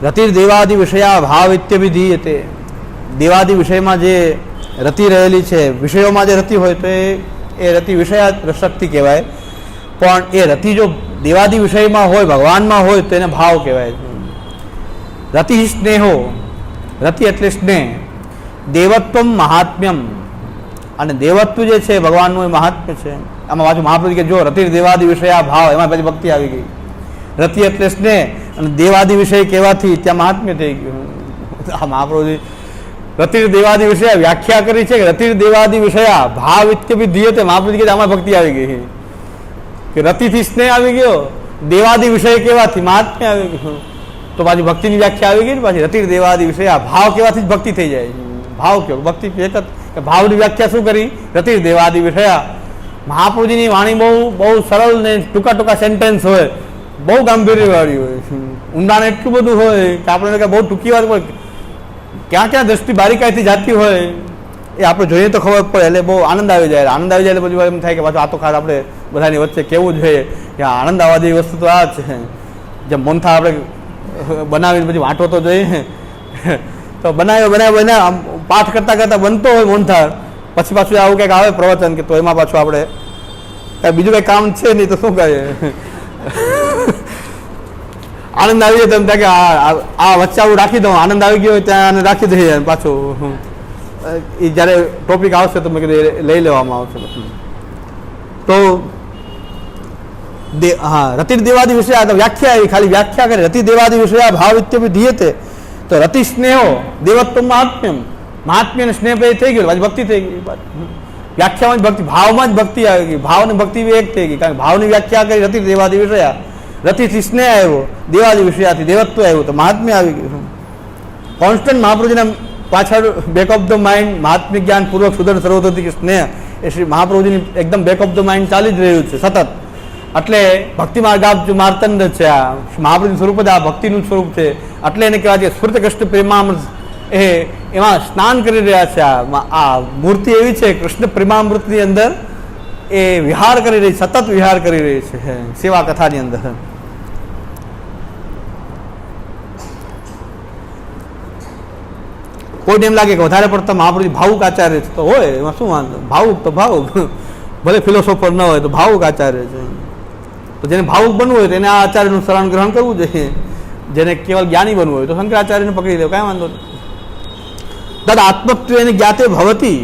રતિર દેવાદિ વિષયા ભાવ ઇત્યભિધીયતે. દેવાદિ વિષયમાં જે રતિ રહેલી છે, વિષયોમાં જે રતિ હોય તો એ રતિ વિષયા શક્તિ કહેવાય. પણ એ રતિ જો દેવાદિ વિષયમાં હોય, ભગવાનમાં હોય તો એને ભાવ કહેવાય. રતિ સ્નેહો, રતિ એટલે સ્નેહ. દેવત્વમ મહાત્મ્યમ, અને દેવત્વ જે છે ભગવાનનું એ મહાત્મ્ય છે. આમાં પાછું મહાપ્રભુ કે જો રતિ દેવાદિ વિષયા ભાવ, એમાં પછી ભક્તિ આવી ગઈ. રતિ એટલે સ્નેહ અને દેવાદિ વિષય કહેવાથી ત્યાં મહાત્મ્ય થઈ ગયું. આ મહાપ્રભુજી રતિ દેવાદિ વિષયા વ્યાખ્યા કરી છે કે રતિ દેવાદિ વિષયા ભાવ ઇત્યભિધીયતે. મહાપ્રભુજી કે આમાં ભક્તિ આવી ગઈ કે રતિથી સ્નેહ આવી ગયો, દેવાદિ વિષય કહેવાથી મહાત્મ્ય આવી ગયું. તો પાછી ભક્તિની વ્યાખ્યા આવી ગઈ ને પાછી રતિ દેવાદિ વિષયા ભાવ કહેવાથી જ ભક્તિ થઈ જાય. ભાવ કયો ભક્તિ એક જ. ભાવની વ્યાખ્યા શું કરી? રતિ દેવાદિ વિષયા. મહાપ્રભુજીની વાણી બહુ સરળ ને ટૂંકા ટૂંકા સેન્ટેન્સ હોય, બહુ ગાંભીર્ય વાળી હોય, ઊંડાણ એટલું બધું હોય કે આપણે બહુ ટૂંકી વાત હોય, ક્યાં ક્યાં દ્રષ્ટિ બારીકાઈથી જાતી હોય એ આપણે જોઈએ તો ખબર પડે. એટલે બહુ આનંદ આવી જાય. આનંદ આવી જાય એટલે બધું એમ થાય કે પાછું આ તો ખાસ આપણે બધાની વચ્ચે કેવું જોઈએ કે આનંદ આવવા જેવી વસ્તુ તો આ જ છે. જેમ મોનથા આપણે બનાવીને પછી વાંટો તો જોઈએ, તો બનાવ્યો પાઠ કરતાં કરતાં બનતો હોય મોનથા, પછી પાછું આવું કંઈક આવે પ્રવચન કે તો એમાં પાછું આપણે કાંઈ બીજું કંઈ કામ છે નહીં તો શું કહીએ. આનંદ આવી જાય તો એમ થાય કે આ વચ્ચે આવું રાખી દઉં, આનંદ આવી ગયો હોય ત્યાં રાખી દઈએ. પાછું એ જ્યારે ટોપિક આવશે તો મેં કીધું લઈ લેવામાં આવશે. તો હા, રતિ દેવાદિ વિષયા વ્યાખ્યા આવી, ખાલી વ્યાખ્યા કરે રતિ દેવાદિ વિષયા ભાવ ઇત્યભિધીયતે. તો રતિ સ્નેહો દેવત્વ મહાત્મ્યમ, મહાત્મ્ય અને સ્નેહ પછી થઈ ગયું, ભક્તિ થઈ ગઈ. વ્યાખ્યામાં જ ભક્તિ, ભાવમાં જ ભક્તિ આવી ગઈ. ભાવ ને ભક્તિ એક થઈ ગઈ. કારણ કે ભાવની વ્યાખ્યા કરી રતિ દેવાદિ વિષયા, રતિથી સ્નેહ આવ્યો, દેવાદિ વિષયાથી દેવત્વ આવ્યું, તો મહાત્મ્ય આવી ગયું. કોન્સ્ટન્ટ મહાપ્રભુજીના પાછળ બેક ઓફ ધ માઇન્ડ મહાત્મ્ય જ્ઞાન પૂર્વક સુદર્શન સર્વોદધિક સ્નેહ એ શ્રી મહાપ્રભુજીની એકદમ બેક ઓફ ધ માઇન્ડ ચાલી જ રહ્યું છે સતત. એટલે ભક્તિ માર્ગાબ માર્તંડ છે આ મહાપ્રભુનું સ્વરૂપ જ આ ભક્તિનું સ્વરૂપ છે. એટલે એને કહેવાય છે સ્ફૂર્ત કૃષ્ણ પ્રેમામૃત. એમાં સ્નાન કરી રહ્યા છે. આ મૂર્તિ એવી છે કૃષ્ણ પ્રેમામૃતની અંદર એ વિહાર કરી રહી, સતત વિહાર કરી રહી છે સેવા કથાની અંદર. કોઈને એમ લાગે કે વધારે પડતા મહાપ્રભુ ભાવુક આચાર્ય છે તો હોય, એમાં શું વાંધો. ભાવુક તો ભાવુક, ભલે ફિલોસોફર ન હોય તો ભાવુક આચાર્ય છે. તો જેને ભાવુક બનવું હોય તો એને આ આચાર્યનું શરણ ગ્રહણ કરવું જોઈએ. જેને કેવલ જ્ઞાની બનવું હોય તો શંકરાચાર્યને પકડી લેવું, કાંઈ વાંધો નહીં. તદ આત્મત્વેન જ્ઞાતે ભવતી.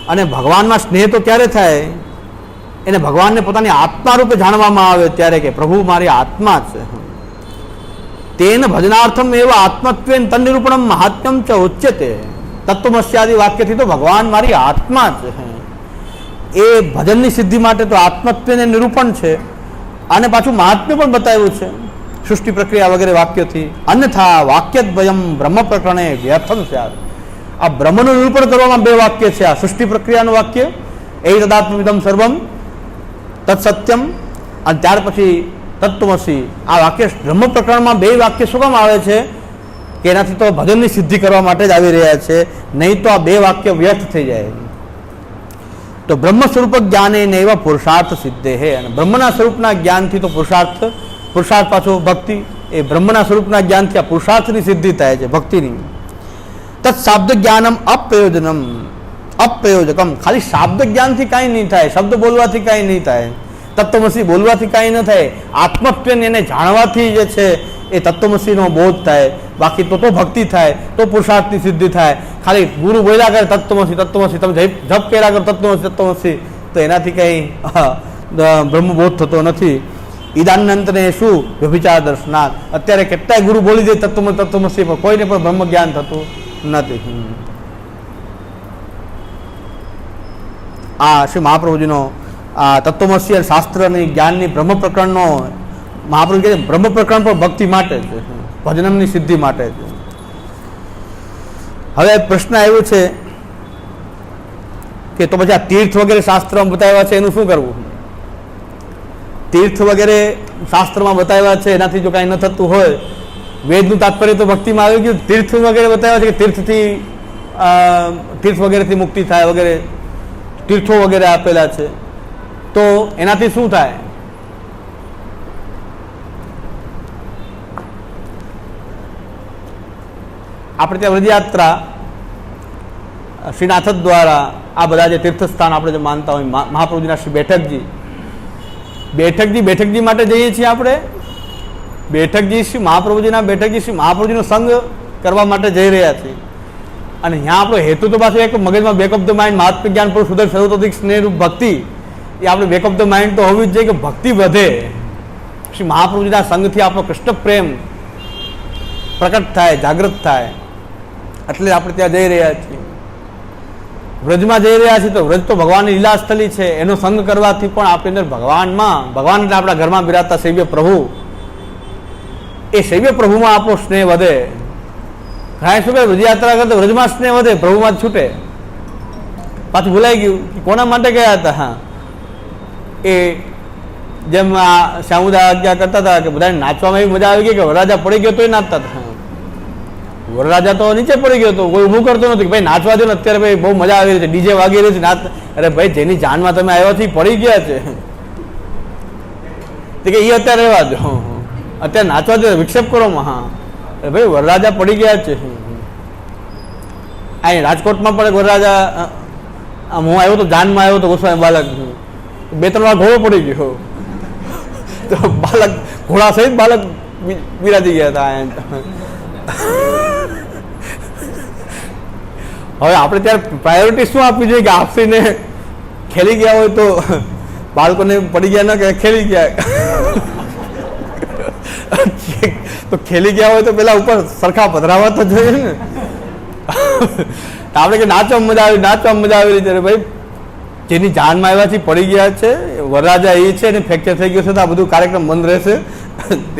અને ભગવાનમાં સ્નેહ તો ક્યારે થાય? એને ભગવાનને પોતાની આત્મા રૂપે જાણવામાં આવે ત્યારે કે પ્રભુ મારી આત્મા છે. તેન ભજનાર્થમ એવા આત્મત્વેન તન નિરૂપણમ મહાત્મ્યમ ચ ઉચ્યતે. તત્વમસ્યાદિ વાક્યથી તો ભગવાન મારી આત્મા છે. એ ભજનની સિદ્ધિ માટે તો આત્મત્વને નિરૂપણ છે અને પાછું મહાત્મ્ય પણ બતાવ્યું છે સૃષ્ટિ પ્રક્રિયા વગેરે વાક્યોથી. અન્યથા વાક્યદ્વયમ બ્રહ્મ પ્રકરણે વ્યર્થમ સ્યાત. આ બ્રહ્મનું નિરૂપણ કરવામાં બે વાક્ય છે. આ સૃષ્ટિ પ્રક્રિયાનું વાક્ય એ તદાત્મવિદમ સર્વમ તત્સત્યમ, અને ત્યાર પછી તત્વમસી. આ વાક્ય બ્રહ્મ પ્રકરણમાં બે વાક્ય શું કામ આવે છે કે એનાથી તો ભજનની સિદ્ધિ કરવા માટે જ આવી રહ્યા છે, નહીં તો આ બે વાક્ય વ્યર્થ થઈ જાય. તો બ્રહ્મ સ્વરૂપ જ્ઞાને એવા પુરુષાર્થ સિદ્ધે હે. અને બ્રહ્મના સ્વરૂપના જ્ઞાનથી તો પુરુષાર્થ પાછો ભક્તિ. એ બ્રહ્મના સ્વરૂપના જ્ઞાનથી આ પુરુષાર્થની સિદ્ધિ થાય છે ભક્તિની. તત્ શાબ્દ જ્ઞાનમ અપ્રયોજકમ. ખાલી શાબ્દ જ્ઞાનથી કાંઈ નહીં થાય, શબ્દ બોલવાથી કાંઈ નહીં થાય, તત્વમસી બોલવાથી કાંઈ ન થાય. આત્મત્વને એને જાણવાથી જે છે એ તત્વમસીનો બોધ થાય. બાકી તો ભક્તિ થાય, તો પુરુષાર્થની સિદ્ધિ થાય. ખાલી ગુરુ બોલ્યા કરે તત્વમસી તત્વમસી, તમે જપ કર્યા કરો તત્વમસી તત્વમસી, તો એનાથી કંઈ બ્રહ્મબોધ થતો નથી. ઈદાનંતને શું વ્યભિચાર દર્શનાથ. અત્યારે કેટલાય ગુરુ બોલી દે તત્વમસી, પણ કોઈને પણ બ્રહ્મ જ્ઞાન થતું નથી. આ શ્રી મહાપ્રભુજીનો આ તત્વમસી અને શાસ્ત્રની જ્ઞાનની બ્રહ્મ પ્રકરણનો મહાપ્રભુ કહે બ્રહ્મ પ્રકરણ પણ ભક્તિ માટે છે, ભજનમની સિદ્ધિ માટે છે. હવે પ્રશ્ન આવ્યો છે કે તો પછી આ તીર્થ વગેરે શાસ્ત્રમાં બતાવ્યા છે એનું શું કરવું? તીર્થ વગેરે શાસ્ત્રમાં બતાવ્યા છે એનાથી જો કાંઈ ન થતું હોય, વેદનું તાત્પર્ય તો ભક્તિમાં આવી ગયું. તીર્થ વગેરે બતાવ્યા છે કે તીર્થ વગેરેથી મુક્તિ થાય વગેરે, તીર્થો વગેરે આપેલા છે, તો એનાથી શું થાય? આપણે ત્યાં વ્રજયાત્રા શ્રીનાથ દ્વારા આ બધા જે તીર્થસ્થાન આપણે જે માનતા હોય, મહાપ્રભુજીના શ્રી બેઠકજી માટે જઈએ છીએ આપણે. બેઠકજી શ્રી મહાપ્રભુજીનો સંગ કરવા માટે જઈ રહ્યા છીએ. અને અહીંયા આપણો હેતુ તો પાછો એક મગજમાં બેક ઓફ ધ માઇન્ડ મહાત્મ્ય જ્ઞાન પુરુષ સુધર સર્વતોધિક સ્નેહરૂપ ભક્તિ, એ આપણે બેક ઓફ ધ માઇન્ડ તો હોવી જ જોઈએ કે ભક્તિ વધે, શ્રી મહાપ્રભુજીના સંગથી આપણો કૃષ્ણ પ્રેમ પ્રકટ થાય, જાગૃત થાય. એટલે આપણે ત્યાં જઈ રહ્યા છીએ. વ્રજમાં જઈ રહ્યા છીએ તો વ્રજ તો ભગવાનની લીલાસ્થલી છે, એનો સંગ કરવાથી પણ આપણી અંદર ભગવાન એટલે આપણા ઘરમાં બિરાજતા સૈવ્ય પ્રભુ, એ સૈવ્ય પ્રભુમાં આપણો સ્નેહ વધે. ઘણા શું કહે વ્રજયાત્રા કરતા વ્રજમાં સ્નેહ વધે, પ્રભુમાં છૂટે. પાછું ભૂલાઈ ગયું કે કોના માટે ગયા હતા. હા, એ જેમ આ શ્યામુદા આજ્ઞા કરતા હતા કે બધાને નાચવામાં એવી મજા આવી ગઈ કે વરરાજા પડી ગયો તો નાચતા હતા. વરરાજા તો નીચે પડી ગયો હતો, કોઈ ઊભું કરતો નથી કે ભાઈ નાચવા દો ને, અત્યારે ભાઈ બહુ મજા આવી રહી છે, ડીજે વાગી રહ્યું છે, નાચ. અરે ભાઈ જેની જાનમાં તમે આવ્યા છો પડી ગયા છે કે એ અત્યારે રહેવા દો, અત્યારે નાચવા દો, વિક્ષેપ કરો. હા ભાઈ વરરાજા પડી ગયા છે. અહીં રાજકોટમાં પણ વરરાજા, હું આવ્યો તો જાનમાં આવ્યો તો ગોસ્વામી બાલક, 2-3 વાર ઘોડો પડી ગયો તો બાલક ઘોડા સહિત બાલક બિરાજી ગયા હતા. હવે આપણે ત્યારે પ્રાયોરિટી શું આપવી જોઈએ કે આપસીને ખેલી ગયા હોય તો બાળકોને પડી ગયા ના કે ખેલી ગયા તો ખેલી ગયા હોય તો પેલા ઉપર સરખા પધરાવા તો જોઈએ ને. આપણે કે નાચવામાં મજા આવી રહી છે. ભાઈ જેની જાનમાં આવ્યાથી પડી ગયા છે, વરરાજા એ છે, એને ફ્રેક્ચર થઈ ગયું છે, તો આ બધું કાર્યક્રમ બંધ રહેશે,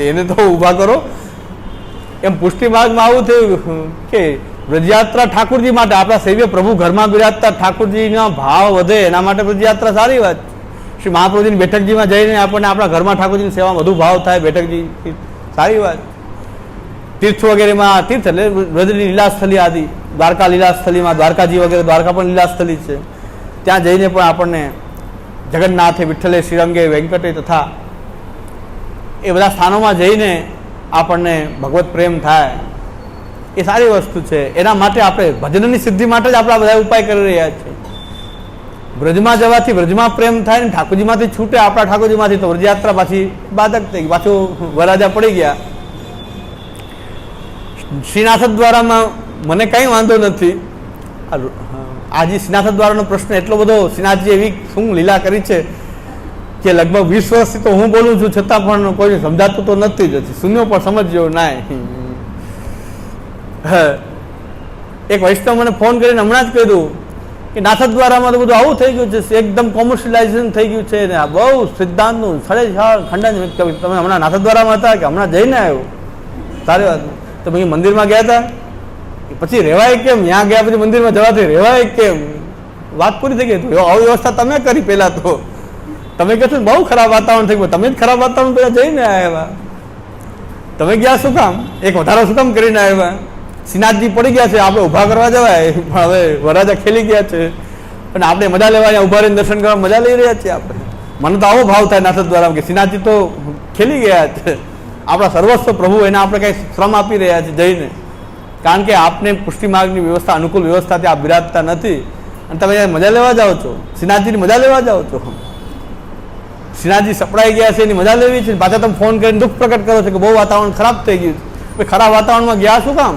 એને તો ઊભા કરો. એમ પુષ્ટિ માર્ગમાં આવું થયું કે વ્રજયાત્રા ઠાકોરજી માટે, આપણા સૈવ્ય પ્રભુ ઘરમાં બિરાજતા ઠાકોરજીના ભાવ વધે એના માટે વ્રજયાત્રા સારી વાત. શ્રી મહાપ્રભુજીની બેઠકજીમાં જઈને આપણને આપણા ઘરમાં ઠાકોરજીની સેવામાં વધુ ભાવ થાય, બેઠકજી સારી વાત. તીર્થ વગેરેમાં, તીર્થ એટલે વ્રજની લીલાસ્થલી આદિ, દ્વારકા લીલાસ્થલીમાં દ્વારકાજી વગેરે, દ્વારકા પણ લીલાસ્થલી છે, ત્યાં જઈને પણ આપણને જગન્નાથે, વિઠ્ઠલે, શ્રીરંગે, વેંકટે તથા એ બધા સ્થાનોમાં જઈને આપણને ભગવત પ્રેમ થાય, એ સારી વસ્તુ છે. એના માટે આપણે ભજનની સિદ્ધિ માટે જ આપણા બધા ઉપાય કરી રહ્યા છીએ. વ્રજમાં જવાથી વ્રજમાં પ્રેમ થાય ને ઠાકોરજીમાંથી છૂટે, આપણા ઠાકોરજીમાંથી, તો વ્રજયાત્રા પાછી બાધક થઈ ગઈ, પાછું વરરાજા પડી ગયા. શ્રીનાથ દ્વારામાં મને કંઈ વાંધો નથી. આજે શ્રીનાથ દ્વારાનો પ્રશ્ન એટલો બધો, શ્રીનાથજી એવી શું લીલા કરી છે કે લગભગ 20 વર્ષથી તો હું બોલું છું, છતાં પણ કોઈ સમજાતું તો નથી જ. શૂન્યો પણ સમજ્યો ના. એક વૈષ્ણવ મને ફોન કરીને હમણાં જ કીધું કે નાથ દ્વારામાં તો બધું આવું થઈ ગયું છે, એકદમ કોમર્શિયલાઇઝેશન થઈ ગયું છે ને, આ બહુ સિદ્ધાંતનું છળેછાળ ખંડન. તમે હમણાં નાથ દ્વારામાં હતા કે હમણાં જઈને આવ્યો? સારી વાત. તો પછી મંદિરમાં ગયા હતા, પછી રહેવાય કેમ? ત્યાં ગયા પછી મંદિરમાં જવાથી રહેવાય કેમ? વાત પૂરી થઈ ગઈ. અવ્યવસ્થા તમે કરી પહેલા તો. તમે કહો છો બહુ ખરાબ વાતાવરણ થઈ ગયું, તમે જ ખરાબ વાતાવરણ પહેલા જઈને આવ્યા. તમે ગયા શું કામ? એક વધારો શું કામ કરીને આવ્યા? શ્રીનાથજી પડી ગયા છે, આપણે ઊભા કરવા જવાય, પણ હવે વરરાજા ખેલી ગયા છે અને આપણે મજા લેવા અહીંયા ઊભા રહીને દર્શન કરવા મજા લઈ રહ્યા છીએ. આપણે મને તો આવો ભાવ થાય નાથ દ્વારા કે શ્રીનાથજી તો ખેલી ગયા છે, આપણા સર્વસ્વ પ્રભુ, એને આપણે કંઈ શ્રમ આપી રહ્યા છીએ જઈને. કારણ કે આપને પુષ્ટિ માર્ગની વ્યવસ્થા, અનુકૂળ વ્યવસ્થાથી આપ બિરાજતા નથી અને તમે મજા લેવા જાઓ છો, શ્રીનાથજીની મજા લેવા જાઓ છો. શ્રીનાથજી સપડાઈ ગયા છે એની મજા લેવી છે, પાછા તમે ફોન કરીને દુઃખ પ્રકટ કરો છો કે બહુ વાતાવરણ ખરાબ થઈ ગયું છે. ખરાબ વાતાવરણમાં ગયા શું કામ?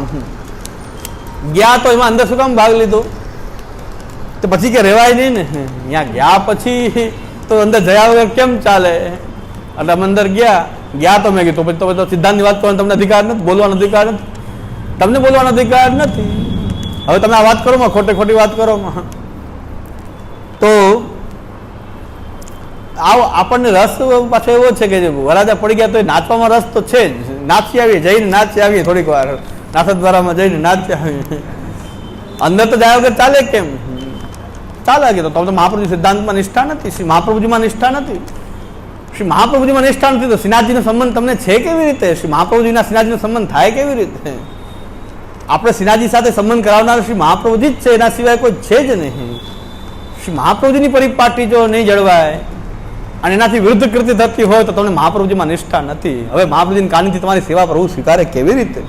ગયા તો એમાં અંદર શું કામ ભાગ લીધો? તો પછી કે રહેવાય નહીં ને. ત્યાં ગયા પછી તો અંદર જયા વગર કેમ ચાલે? એટલે અમે અંદર ગયા તો મેં કીધું પછી તો સિદ્ધાંતની વાત કરવાનો તમને અધિકાર નથી, બોલવાનો અધિકાર નથી, તમને બોલવાનો અધિકાર નથી. હવે તમે આ વાત કરો માં, ખોટી વાત કરો માં, તો આવો આપણને રસ પાછો એવો છે કે વરરાજા પડી ગયા તો નાચવામાં રસ તો છે જ. નાચી આવીએ, જઈને નાચી આવીએ, થોડીક વાર નાથ દ્વારામાં જઈને નાચી આવીએ. અંદર તો જાય વગર ચાલે કેમ? ચાલે કે તો તમે તો મહાપ્રભુ સિદ્ધાંતમાં નિષ્ઠા નથી, શ્રી મહાપ્રભુજીમાં નિષ્ઠા નથી. શ્રી મહાપ્રભુજીમાં નિષ્ઠા નથી તો શ્રીનાથજીનો સંબંધ તમને છે કેવી રીતે? શ્રી મહાપ્રભુજીના શ્રીનાથજીનો સંબંધ થાય કેવી રીતે? આપણે શ્રીનાથજી સાથે સંબંધ કરાવનાર શ્રી મહાપ્રભુજી જ છે, એના સિવાય કોઈ છે જ નહીં. શ્રી મહાપ્રભુજીની પરિપાટી જો નહીં જળવાય અને એનાથી વિરુદ્ધ કૃતિ થતી હોય તો તમને મહાપ્રભુજીમાં નિષ્ઠા નથી. હવે મહાપ્રભુજીની કાનીથી તમારી સેવા પ્રભુ સ્વીકારે કેવી રીતે?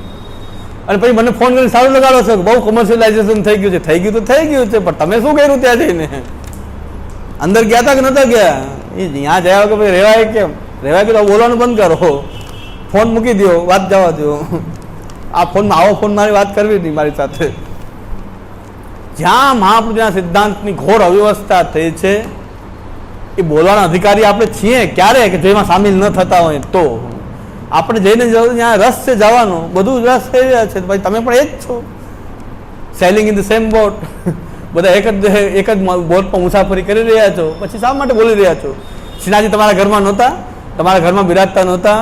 અને પછી મને ફોન કરીને સારું લગાડો છો કે બહુ કોમર્શિયલાઇઝેશન થઈ ગયું છે. થઈ ગયું તો થઈ ગયું છે, પણ તમે શું કર્યું ત્યાં જઈને? અંદર ગયા હતા કે નતા ગયા? એ ત્યાં જાય કે ભાઈ રહેવાય કેમ? રહેવાય કે તો બોલવાનું બંધ કરો, ફોન મૂકી દો, વાત જવા દો. આ ફોનમાં આવો ફોન મારી વાત કરવી નહીં મારી સાથે. જ્યાં મહાપ્રભુના સિદ્ધાંતની ઘોર અવ્યવસ્થા થઈ છે, એ બોલવાના અધિકારી આપણે છીએ ક્યારે? કે જેમાં સામેલ ન થતા હોય તો. આપણે જઈને ત્યાં રસ છે જવાનો, બધું રસ થઈ રહ્યા છે. ભાઈ તમે પણ એ જ છો, sailing in the same boat. બધા એક જ બોટ પર મુસાફરી કરી રહ્યા છો, પછી શા માટે બોલી રહ્યા છો? શ્રીનાથજી તમારા ઘરમાં નહોતા? તમારા ઘરમાં બિરાજતા નહોતા?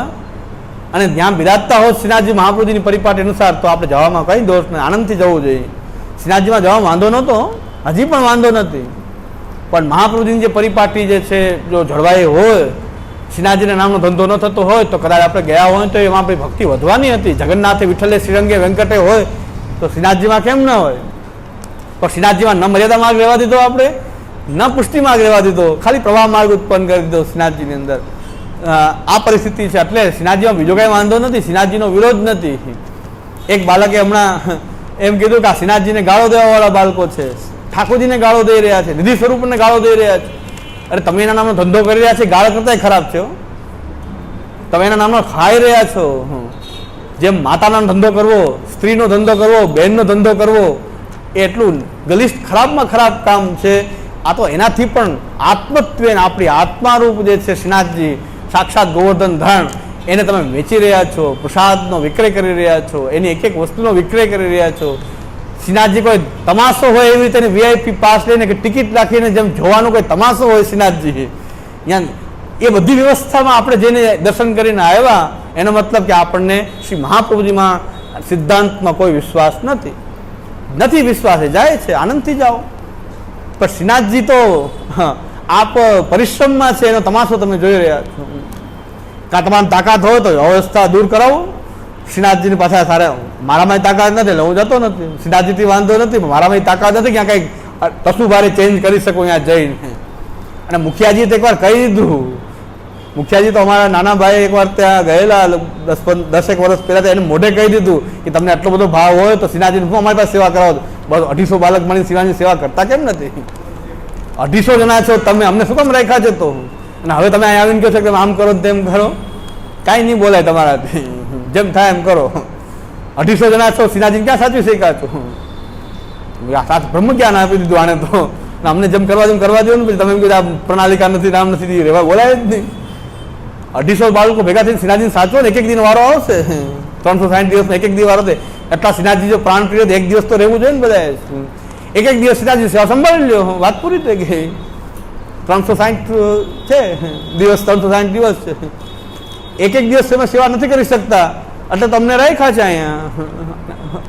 અને જ્યાં બિરાજતા હોત શ્રીનાથજી મહાપ્રભુજીની પરિપાટી અનુસાર, તો આપણે જવામાં કંઈ દોષ નહીં, આનંદથી જવું જોઈએ. શ્રીનાથજીમાં જવામાં વાંધો નહોતો, હજી પણ વાંધો નથી. પણ મહાપ્રભુજીની જે પરિપાટી જે છે, જો જળવાઈ હોય, શ્રીનાથજીના નામનો ધંધો ન થતો હોય, તો કદાચ આપણે ગયા હોય તો એમાં આપણી ભક્તિ વધવાની હતી. જગન્નાથે, વિઠ્ઠલે, શ્રીરંગે, વેંકટે હોય તો શ્રીનાથજીમાં કેમ ન હોય? પણ શ્રીનાથજીમાં ન મર્યાદા માર્ગ રહેવા દીધો આપણે, ન પુષ્ટિ માર્ગ રહેવા દીધો, ખાલી પ્રવાહ માર્ગ ઉત્પન્ન કરી દીધો શ્રીનાથજીની અંદર. આ પરિસ્થિતિ છે. એટલે શ્રીનાથજીમાં બીજો કાંઈ વાંધો નથી, શ્રીનાથજીનો વિરોધ નથી. એક બાળકે હમણાં એમ કીધું કે આ શ્રીનાથજીને ગાળો દેવાવાળા બાળકો છે, ઠાકોરજીને ગાળો દઈ રહ્યા છે, નિધિ સ્વરૂપને ગાળો દઈ રહ્યા છે. અરે તમે એના નામનો ધંધો કરી રહ્યા છે, ગાળો કરતા ખરાબ છે. તમે એના નામનો ખાઈ રહ્યા છો. જેમ માતાનો ધંધો કરવો, સ્ત્રીનો ધંધો કરવો, બહેનનો ધંધો કરવો, એ એટલું ગલિષ્ઠ ખરાબમાં ખરાબ કામ છે. આ તો એનાથી પણ આત્મત્વે આપણી આત્મારૂપ જે છે શ્રીનાથજી, સાક્ષાત ગોવર્ધન ધણ, એને તમે વેચી રહ્યા છો, પ્રસાદનો વિક્રય કરી રહ્યા છો, એની એક એક વસ્તુનો વિક્રય કરી રહ્યા છો. શ્રીનાથજી કોઈ તમાશો હોય એવી રીતે વીઆઈપી પાસ લઈને કે ટિકિટ રાખીને જેમ જોવાનો કોઈ તમાશો હોય શ્રીનાથજી, ત્યાં એ બધી વ્યવસ્થામાં આપણે જઈને દર્શન કરીને આવ્યા, એનો મતલબ કે આપણને શ્રી મહાપ્રભુજીમાં સિદ્ધાંતમાં કોઈ વિશ્વાસ નથી. વિશ્વાસ એ જાય છે, આનંદથી જાઓ. પણ શ્રીનાથજી તો આપ પરિશ્રમમાં છે, એનો તમાશો તમે જોઈ રહ્યા છો. કાં તમારી તાકાત હોય તો અવસ્થા દૂર કરાવો. શ્રીનાથજીની પાછા સારા મારામાં તાકાત નથી એટલે હું જતો નથી, શ્રીનાથજીથી વાંધો નથી, મારામાં તાકાત નથી ક્યાં કંઈક કશું ભારે ચેન્જ કરી શકું ત્યાં જઈને. અને મુખિયાજીએ તો એકવાર કહી દીધું, મુખિયાજી તો અમારા નાના ભાઈ એકવાર ત્યાં ગયેલા 10 વર્ષ પહેલાં, એને મોઢે કહી દીધું કે તમને આટલો બધો ભાવ હોય તો શ્રીનાથજીને હું અમારી પાસે સેવા કરાવો. બસ 250 બાળક મળીને શ્રીનાથજીની સેવા કરતા કેમ નથી? 250 જણા છો તમે, અમને શું કામ રાખ્યા છે? તો અને હવે તમે અહીંયા આવીને કહો છો કે આમ કરો તેમ કરો, કાંઈ નહીં બોલાય તમારાથી, જેમ થાય એમ કરો. 250 જણા છો, શ્રીનાથજીને ક્યાં સાચવી શક્યા છો? સાથ બ્રહ્મ જ્ઞાન આપી દીધું આને તો, અમને જેમ કરવા દો ને. પછી તમે એમ કીધું આ પ્રણાલિકા નથી, નામ નથી, રહેવા બોલાય જ નહીં. 250 બાળકો ભેગા થઈને શ્રીનાથજીને સાચવો ને, એક દિન વારો આવશે. 360 દિવસમાં એક દિવસ વારો થાય. એટલા શ્રીનાથજી જો પ્રાણ પ્રિય, એક દિવસ તો રહેવું જોઈએ ને બધા. એક દિવસ શ્રીનાથજી સેવા સંભાળી લ્યો, વાત પૂરી થઈ ગઈ. 360 છે દિવસ, 360 દિવસ છે. એક દિવસ તમે સેવા નથી કરી શકતા એટલે તમને રાખ્યા છે અહીંયા.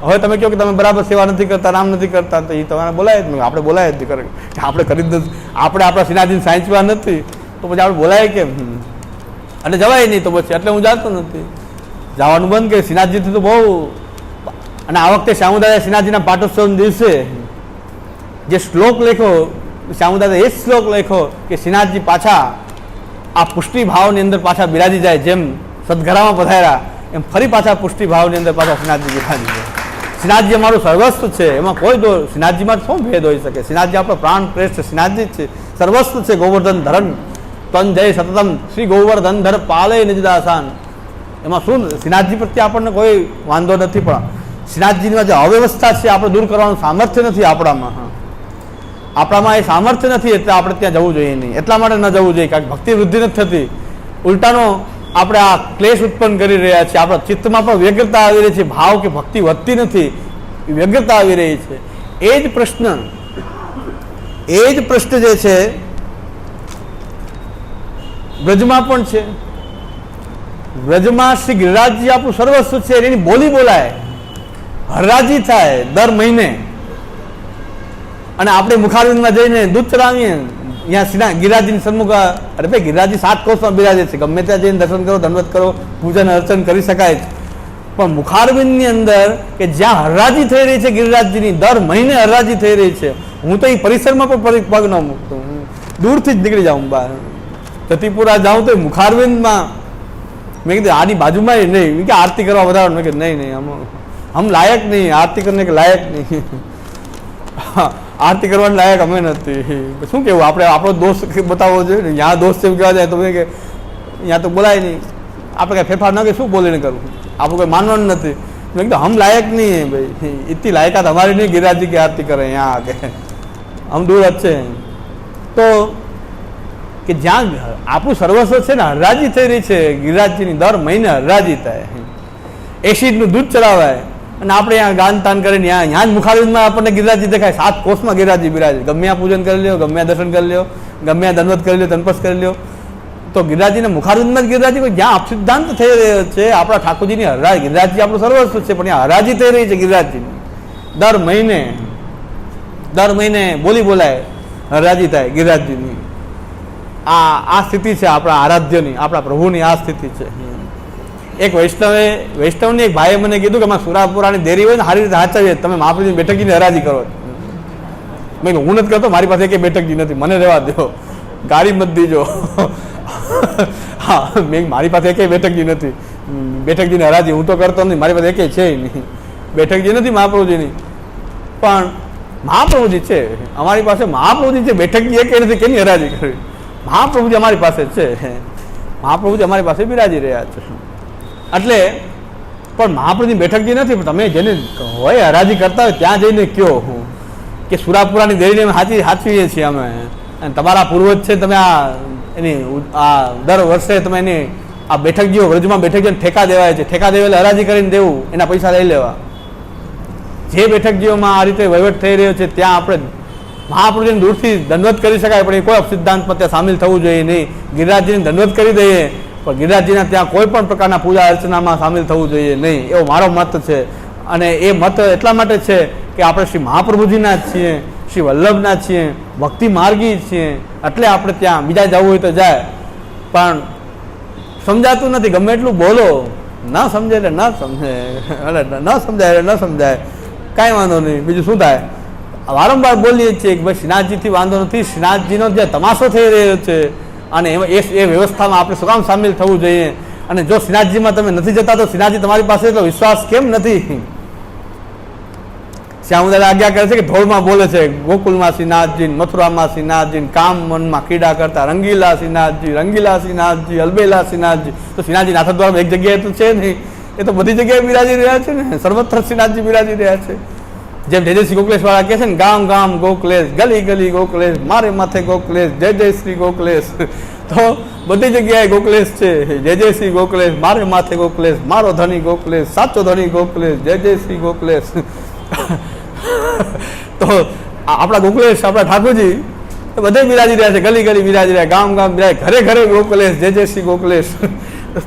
હવે તમે કહો કે તમે બરાબર સેવા નથી કરતા, નામ નથી કરતા, તો એ તમારે બોલાય જ નહીં. આપણે બોલાય જ નહીં, આપણે કરી જ આપણે આપણા શ્રીનાથજીને સાંચવા નથી તો પછી આપણે બોલાય કેમ? એટલે જવાય નહીં તો પછી એટલે હું જાતો નથી, જવાનું બંધ કર્યું. શ્રીનાથજીથી તો બહુ. અને આ વખતે શ્યામુદાદા શ્રીનાથજીના પાટોત્સવના દિવસે જે શ્લોક લખ્યો, શ્યામુદાદા એ જ શ્લોક લખ્યો કે શ્રીનાથજી પાછા આ પુષ્ટિ ભાવની અંદર પાછા બિરાજી જાય. જેમ સદઘરામાં પધાર્યા એમ ફરી પાછા પુષ્ટિ ભાવની અંદર પાછા શ્રીનાથજી બિરાજી જાય. શ્રીનાથજી અમારું સર્વસ્વ છે, એમાં કોઈ શ્રીનાથજીમાં શું ભેદ હોઈ શકે? શ્રીનાથજી આપણો પ્રાણ શ્રેષ્ઠ શ્રીનાથજી જ છે, સર્વસ્વ છે. ગોવર્ધન ધરણ તન જય સતતમ શ્રી ગોવર્ધન ધર પાલે નિજદાસાન. એમાં શું શ્રીનાથજી પ્રત્યે આપણને કોઈ વાંધો નથી, પણ શ્રીનાથજીમાં જે અવ્યવસ્થા છે આપણે દૂર કરવાનું સામર્થ્ય નથી આપણામાં. આપણામાં એ સામર્થ્ય નથી એટલે આપણે ત્યાં જવું જોઈએ નહીં. એટલા માટે ન જવું જોઈએ કારણ કે ભક્તિ વૃદ્ધિ નથી થતી, ઉલટાનો આપણે આ ક્લેશ ઉત્પન્ન કરી રહ્યા છીએ. આપણા ચિત્તમાં પણ વ્યગ્રતા આવી રહી છે, ભાવ કે ભક્તિ વધતી નથી, વ્યગ્રતા આવી રહી છે. એ જ પ્રશ્ન જે છે વ્રજમાં પણ છે. વ્રજમાં શ્રી ગિરિરાજજી આપણું સર્વસ્વ છે, એની બોલી બોલાય, હરરાજી થાય દર મહિને. અને આપણે મુખારવિંદમાં જઈને દૂધ ચડાવીએ, અહીંયા ગિરિરાજજીની સન્મુખ. અરે ભાઈ ગિરિરાજજી 7 કોષમાં બિરાજે છે, ગમે ત્યાં જઈને દર્શન કરો, દંડવત કરો, પૂજન અર્ચન કરી શકાય. પણ મુખારવિંદની અંદર કે જ્યાં હરરાજી થઈ રહી છે ગિરિરાજજીની, દર મહિને હરરાજી થઈ રહી છે, હું તો એ પરિસરમાં પણ પગ ન મૂકતો, દૂરથી જ નીકળી જાઉં બહાર. જતીપુરા જાઉં તો મુખારવિંદમાં મેં કીધું આની બાજુમાં નહીં કે આરતી કરવા વધારે, મેં કીધું નહીં આમાં હમ લાયક નહીં આરતી કરને કે લાયક નહીં, આરતી કરવાને લાયક અમે નથી. શું કેવું આપણે આપણો દોષ બતાવવો જોઈએ ને? ત્યાં દોષ એમ કહેવા જાય તો કે ત્યાં તો બોલાય નહીં, આપણે કાંઈ ફેરફાર ન કે શું બોલીને કરવું, આપણું કંઈ માનવાનું નથી. મેં કીધું હમ લાયક નહીં है भाई, इतनी लायकात हमारी नहीं गिरिराज जी की आरती करें यहाँ आके, हम दूर अच्छे हैं. तो કે જ્યાં આપણું સર્વસ્વ છે ને હરાજી થઈ રહી છે ગિરિરાજજીની, દર મહિને હરાજી થાય, એસિડનું દૂધ ચડાવાય અને આપણે અહીંયા ગાન તાન કરીને ત્યાં જ મુખારવિંદમાં આપણને ગિરિરાજજી દેખાય, 7 કોષમાં ગિરિરાજજી બિરાજે. ગમે ત્યાં પૂજન કરી લ્યો, ગમે ત્યાં દર્શન કરી લ્યો, ગમે ત્યાં દંડવત કરી લ્યો, તનપસ કરી લ્યો, તો ગિરિરાજજીને મુખારવિંદમાં જ ગિરિરાજજી કોઈ જ્યાં અપસિદ્ધાંત થઈ રહ્યો છે આપણા ઠાકોરજીની હરાજી, ગિરિરાજજી આપણું સર્વસ્વ છે પણ ત્યાં હરાજી થઈ રહી છે ગિરિરાજજીની. દર મહિને બોલી બોલાય હરાજી થાય ગિરિરાજજીની. આ સ્થિતિ છે આપણા આરાધ્યની, આપણા પ્રભુની આ સ્થિતિ છે. એક વૈષ્ણવની એક ભાઈએ મને કીધું કે સુરાપુરાની દેરી હોય ને સારી રીતે હાચવીએ, તમે મહાપ્રભુની બેઠકજીની હરાજી કરો. મેં હું નથી કરતો, મારી પાસે એક બેઠકજી નથી, મને રહેવા દો, ગાડી મત દીજો. હા, મેં મારી પાસે એક બેઠકજી નથી, બેઠકજીની હરાજી હું તો કરતો નહીં, મારી પાસે એક છે નહીં બેઠકજી નથી મહાપ્રભુજીની. પણ મહાપ્રભુજી છે અમારી પાસે, મહાપ્રભુજી છે, બેઠકજી એક નથી, કેની હરાજી કરવી? મહાપ્રભુજી અમારી પાસે છે, મહાપ્રભુજી અમારી પાસે બિરાજી રહ્યા છે. એટલે પણ મહાપ્રભુની બેઠકજી નથી, પણ તમે જેને હોય હરાજી કરતા હોય ત્યાં જઈને કયો કે સુરાપુરાની દેરીને અમે સાચવીએ છીએ અમે, અને તમારા પૂર્વજ છે, તમે એની દર વર્ષે તમે એની આ બેઠકજીઓ વ્રજમાં બેઠકજીઓને ઠેકા દેવાય છે, ઠેકા દેવા હરાજી કરીને દેવું, એના પૈસા લઈ લેવા. જે બેઠકજીઓમાં આ રીતે વહીવટ થઈ રહ્યો છે ત્યાં આપણે મહાપ્રભુજીને દૂરથી દંડવત કરી શકાય, પણ એ કોઈ સિદ્ધાંતમાં ત્યાં સામેલ થવું જોઈએ નહીં. ગિરિરાજજીને દંડવત કરી દઈએ પણ ગિરિરાજજીના ત્યાં કોઈ પણ પ્રકારના પૂજા અર્ચનામાં સામેલ થવું જોઈએ નહીં, એવો મારો મત છે. અને એ મત એટલા માટે છે કે આપણે શ્રી મહાપ્રભુજીના જ છીએ, શ્રી વલ્લભના છીએ, ભક્તિ માર્ગી છીએ, એટલે આપણે ત્યાં બીજા જવું હોય તો જાય. પણ સમજાતું નથી, ગમે એટલું બોલો, ન સમજે એટલે ન સમજે, એટલે ન સમજાય એટલે ન સમજાય, કાંઈ વાંધો નહીં. બીજું શું થાય? વારંવાર બોલીએ છીએ કે ભાઈ શ્રીનાથજીથી વાંધો નથી, શ્રીનાથજીનો જે તમાશો થઈ રહ્યો છે અને એ વ્યવસ્થામાં આપણે શું કામ સામેલ થવું જોઈએ? અને જો શ્રીનાથજીમાં તમે નથી જતા તો શ્રીનાથજી તમારી પાસે એટલો વિશ્વાસ કેમ નથી? શ્યામદાદા આજ્ઞા કરે છે કે ધોળમાં બોલે છે ગોકુલમાં શ્રીનાથજી, મથુરામાં શ્રીનાથજી, કામ મનમાં ક્રીડા કરતા રંગીલા શ્રીનાથજી, અલબેલા શ્રીનાથજી. તો શ્રીનાથજી નાથદ્વારમાં એક જગ્યાએ તો છે નહીં, એ તો બધી જગ્યાએ બિરાજી રહ્યા છે ને, સર્વત્ર શ્રીનાથજી બિરાજી રહ્યા છે. જેમ જય જય શ્રી ગોકલેશ વાળા કહે છે ને, ગામ ગામ ગોકલેશ, ગલી ગલી ગોકલેશ, મારે માથે ગોકલેશ, જય જય શ્રી ગોકલેશ. તો બધી જગ્યાએ ગોકલેશ છે. જય જય શ્રી ગોકલેશ, મારે માથે ગોકલેશ, મારો ધણી ગોકલેશ, સાચો ધણી ગોકલેશ, જય જય શ્રી ગોકલેશ. તો આપણા ગોકલેશ, આપણા ઠાકોરજી બધે બિરાજી રહ્યા છે, ગલી ગલી બિરાજી રહ્યા, ગામ ગામ બિરાજ, ઘરે ઘરે ગોકલેશ, જય જય શ્રી ગોકલેશ.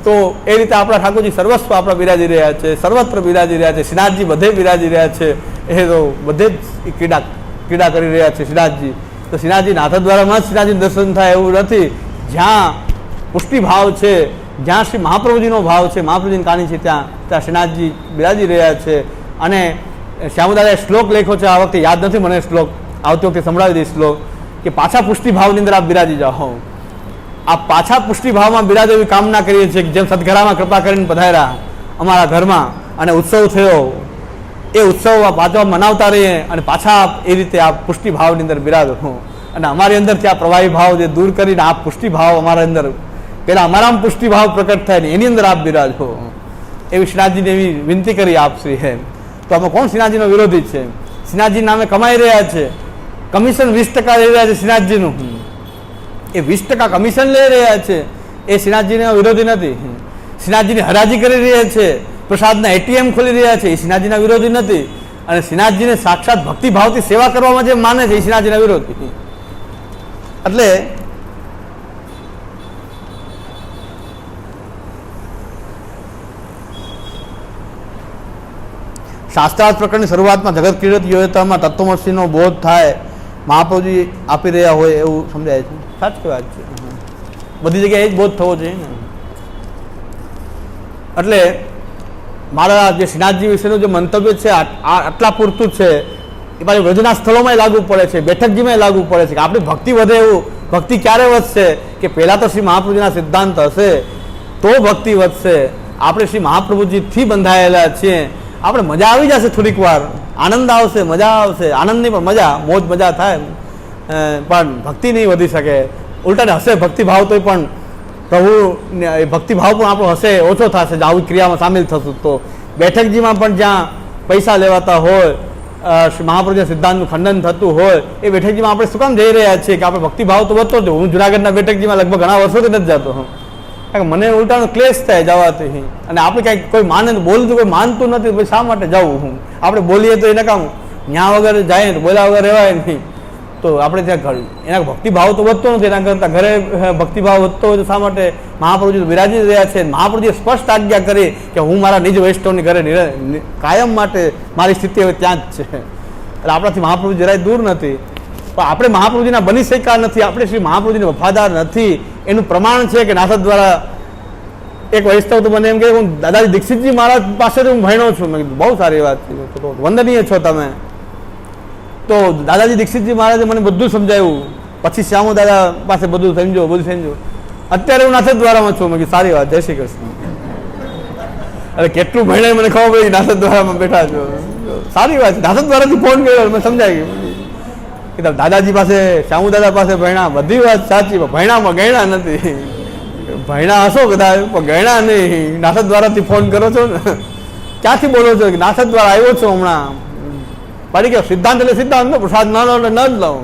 તો એ રીતે આપણા ઠાકોરજી સર્વસ્વ આપણા બિરાજી રહ્યા છે, સર્વત્ર બિરાજી રહ્યા છે. શ્રીનાથજી બધે બિરાજી રહ્યા છે, એ તો બધે જ ક્રીડા કરી રહ્યા છે શ્રીનાથજી. તો શ્રીનાથજી નાથદ્વારામાં જ શ્રીનાથજી દર્શન થાય એવું નથી. જ્યાં પુષ્ટિભાવ છે, જ્યાં શ્રી મહાપ્રભુજીનો ભાવ છે, મહાપ્રભુજીની કાની છે, ત્યાં શ્રીનાથજી બિરાજી રહ્યા છે. અને શ્યામદાદાએ શ્લોક લખ્યો છે, આ વખતે યાદ નથી મને શ્લોક, આવતી વખતે સંભળાવી દઈશ શ્લોક, કે પાછા પુષ્ટિભાવની અંદર આપ બિરાજી જાઓ. આ પાછા પુષ્ટિભાવમાં બિરાજો એવી કામના કરીએ છીએ કે જેમ સદઘરામાં કૃપા કરીને પધાર્યા અમારા ઘરમાં અને ઉત્સવ થયો, એ ઉત્સવ પાછો મનાવતા રહીએ અને પાછા એ રીતે આ પુષ્ટિભાવની અંદર બિરાજો. અને અમારી અંદરથી આ પ્રવાહી ભાવ જે દૂર કરીને આ પુષ્ટિભાવ અમારા અંદર, પહેલાં અમારામાં પુષ્ટિભાવ પ્રકટ થાય ને એની અંદર આપ બિરાજો, એવી શ્રીનાથજીને એવી વિનંતી કરી આપશ્રી હે. તો આમાં કોણ શ્રીનાથજીનો વિરોધી છે? શ્રીનાથજી નામે કમાઈ રહ્યા છે, કમિશન 20% લઈ રહ્યા છે શ્રીનાથજીનું, એ 20% કમિશન લઈ રહ્યા છે, એ શ્રીનાથજીનો વિરોધી નથી. શ્રીનાથજીની હરાજી કરી રહ્યા છે, પ્રસાદના ATM ખોલી રહ્યા છે, એ શ્રીનાથજીના વિરોધી નથી. અને શ્રીનાથજીને સાક્ષાત ભક્તિભાવથી સેવા કરવામાં જે માને છે એ શ્રીનાથજીના વિરોધી. એટલે શાસ્ત્રાર્થ પ્રકરણની શરૂઆતમાં જગત કીર્ત યોજતામાં તત્વમસીનો બોધ થાય, મહાપ્રભુજી આપી રહ્યા હોય એવું સમજાય છે. સાચી વાત છે, બધી જગ્યાએ એ જ બોધ થવો જોઈએ ને. એટલે મારા જે શ્રીનાથજી વિશેનું જે મંતવ્ય છે આટલા પૂરતું છે. એ પાછું વ્રજના સ્થળોમાં લાગુ પડે છે, બેઠકજીમાં લાગુ પડે છે કે આપણી ભક્તિ વધે. એવું ભક્તિ ક્યારે વધશે કે પહેલાં તો શ્રી મહાપ્રભુજીના સિદ્ધાંત હશે તો ભક્તિ વધશે. આપણે શ્રી મહાપ્રભુજીથી બંધાયેલા છીએ આપણે મજા આવી જશે થોડીક વાર, આનંદ આવશે, મજા આવશે, આનંદની પણ મજા, મોજ મજા થાય, પણ ભક્તિ નહીં વધી શકે. ઉલટાને હશે ભક્તિભાવ તોય પણ પ્રભુ ભક્તિભાવ પણ આપણો હશે ઓછો થશે આવી ક્રિયામાં સામેલ થશું તો. બેઠકજીમાં પણ જ્યાં પૈસા લેવાતા હોય, મહાપ્રભુના સિદ્ધાંતનું ખંડન થતું હોય, એ બેઠકજીમાં આપણે શું કામ જઈ રહ્યા છીએ કે આપણે ભક્તિભાવ તો વધતો જ. હું જુનાગઢના બેઠકજીમાં લગભગ ઘણા વર્ષોથી નથી જતો હું, કારણ કે મને ઉલટાનો ક્લેશ થાય જવાથી. અને આપણે કાંઈક કોઈ માને બોલતું કોઈ માનતું નથી, પછી શા માટે જવું? હું આપણે બોલીએ તો એને કામ ન્યા વગર જાય ને બોલ્યા વગર રહેવાય નહીં. તો આપણે ત્યાં એના ભક્તિભાવ તો વધતો નથી, એના કરતાં ઘરે ભક્તિભાવ વધતો હોય તો શા માટે? મહાપ્રભુજી બિરાજી રહ્યા છે, મહાપ્રભુજીએ સ્પષ્ટ આજ્ઞા કરી કે હું મારા નિજ વૈષ્ણવની ઘરે કાયમ માટે મારી સ્થિતિ હવે ત્યાં જ છે. એટલે આપણાથી મહાપ્રભુ જરાય દૂર નથી, પણ આપણે મહાપ્રભુજીના બની શક્યા નથી, આપણે શ્રી મહાપ્રભુજીને વફાદાર નથી. એનું પ્રમાણ છે કે નાસદ દ્વારા એક વૈષ્ણવ તો મને એમ કે હું દાદાજી દીક્ષિતજી મહારાજ પાસેથી હું ભણ્યો છું. મેં કીધું બહુ સારી વાત છે, તો વંદનીય છો તમે. તો દાદાજી દીક્ષિતજી મહારાજે મને બધું સમજાવ્યું, પછી શ્યામુ દાદા પાસે બધું સમજો. અત્યારે હું નાસદ દ્વારામાં છું. મેં કીધું સારી વાત, જય શ્રી કૃષ્ણ. અરે કેટલું ભણે મને ખબર પડી, નાસદ દ્વારામાં બેઠા છો, સારી વાત છે. નાસદ દ્વારાથી ફોન કર્યો, મને સમજાઈ ગયું કે દાદાજી પાસે શ્યામુ દાદા પાસે ભણ્યા, બધી વાત સાચી, ભણ્યામાં ગયણા નથી. ભણ્યા હશો કદાચ પણ ગયણા નહીં. નાસદ દ્વારાથી ફોન કરો છો ને, ક્યાંથી બોલો છો? કે નાસદ દ્વારા આવ્યો છો હમણાં. પાડી કે સિદ્ધાંત એટલે સિદ્ધાંત, પ્રસાદ ના લો એટલે ન જ લઉં.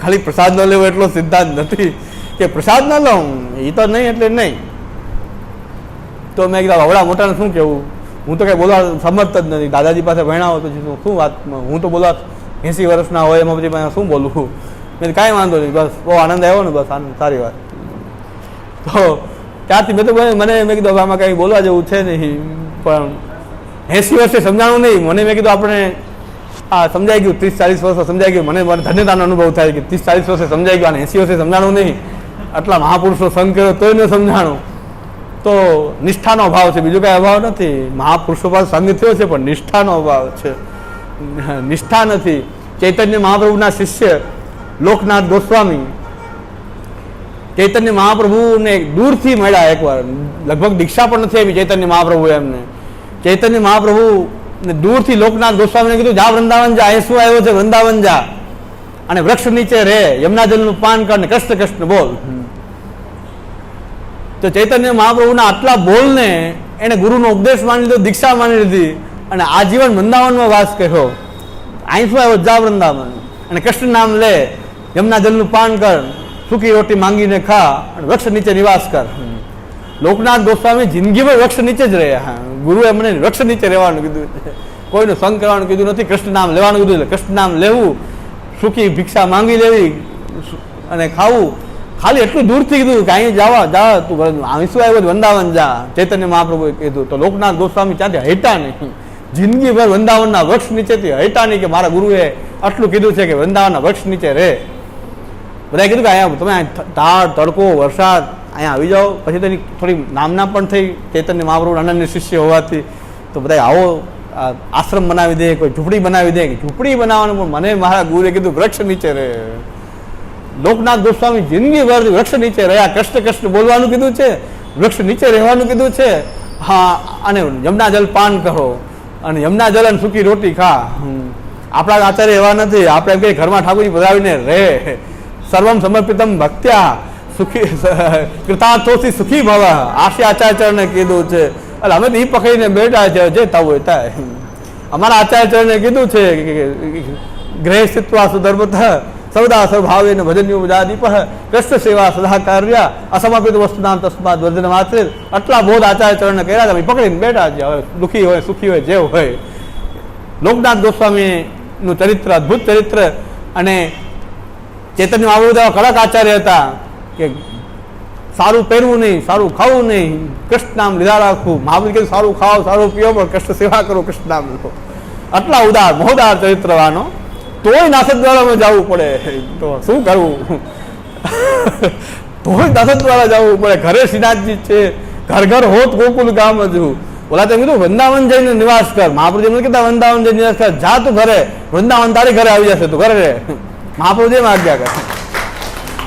ખાલી પ્રસાદ ન લેવો એટલો સિદ્ધાંત નથી કે પ્રસાદ ન લઉં, એ તો નહીં એટલે નહીં. તો મેં કીધું હવડા મોટાને શું કહેવું? હું તો કંઈ બોલવા સમર્થ જ નથી. દાદાજી પાસે ભણ્યા હોય તો શું વાત, હું તો બોલવા 80 વર્ષના હોય એમાં પછી શું બોલવું? મેં કાંઈ વાંધો નહીં, બસ બહુ આનંદ આવ્યો ને, બસ આનંદ, સારી વાત. તો ત્યારથી મેં કીધું આમાં કંઈ બોલવા જેવું છે નહીં. પણ 80 વર્ષે સમજાણું નહીં મને. મેં કીધું આપણે સમજાઈ ગયું, 30-40 વર્ષે સમજાઈ ગયું. મને ધન્યતાનો અનુભવ થાય કે 30-40 વર્ષે સમજાઈ ગયું અને 80 વર્ષે સમજાણું નહીં. આટલા મહાપુરુષો સંગ કર્યો તોય ન સમજાણું. તો નિષ્ઠાનો અભાવ છે, બીજું કાંઈ અભાવ નથી. મહાપુરુષો પાસે સંગ થયો છે પણ નિષ્ઠાનો અભાવ છે, નિષ્ઠા નથી. ચૈતન્ય મહાપ્રભુના શિષ્ય લોકનાથ ગોસ્વામી ચૈતન્ય મહાપ્રભુને દૂરથી મળ્યા એકવાર, લગભગ દીક્ષા પણ નથી આવી ચૈતન્ય મહાપ્રભુ એમને. ચૈતન્ય મહાપ્રભુ ને દૂરથી લોકનાથ ગોસ્વામીને કીધું જા વૃંદાવન જા, એ શું આવ્યો છે વૃંદાવન જા અને વૃક્ષ નીચે રહે, યમુના જલનું પાન કર ને કૃષ્ણ કૃષ્ણ બોલ. તો ચૈતન્ય મહાપ્રભુના આટલા બોલને એને ગુરુનો ઉપદેશ માની લીધો, દીક્ષા માની લીધી અને આજીવન વૃંદાવનમાં વાસ કર્યો. અહીં શું આવ્યો? જા વૃંદાવન અને કૃષ્ણ નામ લે, યમુના જલનું પાન કર, સૂકી રોટી માંગીને ખા અને વૃક્ષ નીચે નિવાસ કર. લોકનાથ ગોસ્વામી જિંદગીમાં વૃક્ષ નીચે જ રહ્યા. ગુરુએ મને વૃક્ષ નીચે રહેવાનું કીધું, કોઈનું સંગ કરવાનું કીધું નથી, કૃષ્ણ નામ લેવાનું કીધું. કૃષ્ણ નામ લેવું, સૂકી ભિક્ષા માંગી લેવી અને ખાવું, ખાલી એટલું દૂરથી કીધું કે અહીં જા તું અહીં શું આવ્યો? વૃંદાવન જા, ચૈતન્ય મહાપ્રભુએ કીધું. તો લોકનાથ ગોસ્વામી ત્યાંથી હટ્યા નહીં, જિંદગીભર વૃંદાવનના વૃક્ષ નીચેથી હટ્યા નહીં કે મારા ગુરુએ આટલું કીધું છે કે વૃંદાવનના વૃક્ષ નીચે રહે. બધાએ કીધું કે અહીંયા તમે ટાળ તડકો વરસાદ અહીંયા આવી જાઓ. પછી તેની થોડી નામના પણ થઈ ચૈતન્ય મહાપ્રભુ અનન્ય શિષ્ય હોવાથી. તો બધા આવો આશ્રમ બનાવી દે, કોઈ ઝૂંપડી બનાવી દે. ઝૂંપડી બનાવવાનું પણ મને મારા ગુરુએ કીધું વૃક્ષ નીચે રહે. લોકનાથ ગોસ્વામી જિંદગીભર વૃક્ષ નીચે રહ્યા. કૃષ્ણ કૃષ્ણ બોલવાનું કીધું છે, વૃક્ષ નીચે રહેવાનું કીધું છે. હા, અને યમુના જલ પાન કરો અને યમુના જલ અને સૂકી રોટી ખા. આપણા આચાર્ય એવા નથી. આપણે એમ કે ઘરમાં ઠાકોરજી પધરાવીને રહે, સર્વમ સમર્પિતમ ભક્ત્યા સુખી કૃતાર્થોથી સુખી ભવ, આશી આચાર્યચરણે કીધું છે. એટલે અમે તો એ પકડીને બેઠા છે, જે થવું હોય થાય. અમારા આચાર્યચરણે કીધું છે કે ગ્રહે સ્થિત્વા સુધર્મત સૌદા સ્વભાવે ભજન્યો દીપ કૃષ્ણ સેવા સદા કાર્ય અસમર્પિત વસ્તુનામ તસ્માદ વર્જન માત્ર. આટલા બોધ આચાર્યચરણે કર્યા હતા, પકડીને બેઠા છે. હવે દુઃખી હોય સુખી હોય જે હોય. લોકનાથ ગોસ્વામીનું ચરિત્ર અદભુત ચરિત્ર. અને ચૈતન્ય મહાપ્રભુ કડક આચાર્ય હતા કે સારું પહેરવું નહીં, સારું ખાવું નહીં, કૃષ્ણ નામ લીધા રાખવું. મહાપ્રભુ કીધું સારું ખાઓ, સારું પીઓ, પણ કૃષ્ણ સેવા કરો, કૃષ્ણ નામ લો. આટલા ઉદાર મહોદાર ચરિત્રવાનો. તોય નાસદ દ્વારામાં જવું પડે, તો શું કરવું? તોય નાસદ દ્વારા જવું પડે. ઘરે શ્રીનાથજી છે, ઘર ઘર હોત ગોકુલ ગામ હજુ. બોલા તેમ કીધું વૃંદાવન જઈને નિવાસ કર. મહાપ્રભુ એમ કીધા વૃંદાવન જઈને નિવાસ કર, જા તું ઘરે, વૃંદાવન તારી ઘરે આવી જશે, તું ઘરે રહે. મહાપ્રભુ જેમ આજ્ઞા કરે.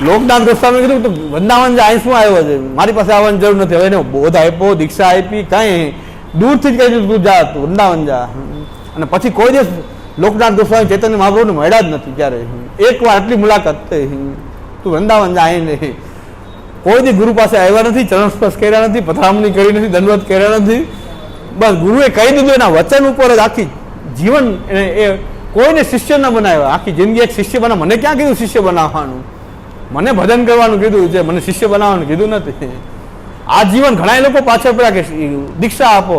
લોકનાથ ગોસ્વામી કીધું તું વૃંદાવન જા, અહીં શું આવ્યો છે? મારી પાસે આવવાની જરૂર નથી. હવે એને બોધ આપ્યો, દીક્ષા આપી, કાંઈ દૂરથી જ કહી દીધું તું જા, તું વૃંદાવન જા. અને પછી કોઈ દિવસ લોકનાથ ગોસ્વામી ચૈતન્ય મહાપ્રભુને મળ્યા જ નથી ક્યારે. એકવાર આટલી મુલાકાત થઈ, તું વૃંદાવન જા. અહીં નહીં, કોઈ દી ગુરુ પાસે આવ્યા નથી, ચરણ સ્પર્શ કર્યા નથી, પથરામણી કરી નથી, દંડવત કર્યા નથી. બસ ગુરુએ કહી દીધું, એના વચન ઉપર જ આખી જીવન એ કોઈને શિષ્ય ન બનાવ્યો. આખી જિંદગી એક શિષ્ય બનાવ. મને ક્યાં કીધું શિષ્ય બનાવવાનું? મને ભજન કરવાનું કીધું છે, મને શિષ્ય બનાવવાનું કીધું નથી. આ જીવન ઘણા લોકો પાછળ પડ્યા કે દીક્ષા આપો.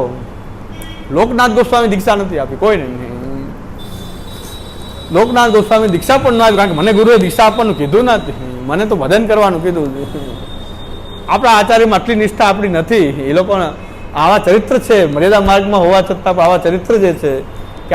લોકનાથ ગોસ્વામી દીક્ષા નથી આપી કોઈને. લોકનાથ ગોસ્વામી દીક્ષા પણ ન આપી, કારણ કે મને ગુરુએ દીક્ષા આપવાનું કીધું નથી, મને તો ભજન કરવાનું કીધું. આપણા આચાર્યમાં આટલી નિષ્ઠા આપણી નથી. એ લોકોના આવા ચરિત્ર છે, મર્યાદા માર્ગમાં હોવા છતાં આવા ચરિત્ર જે છે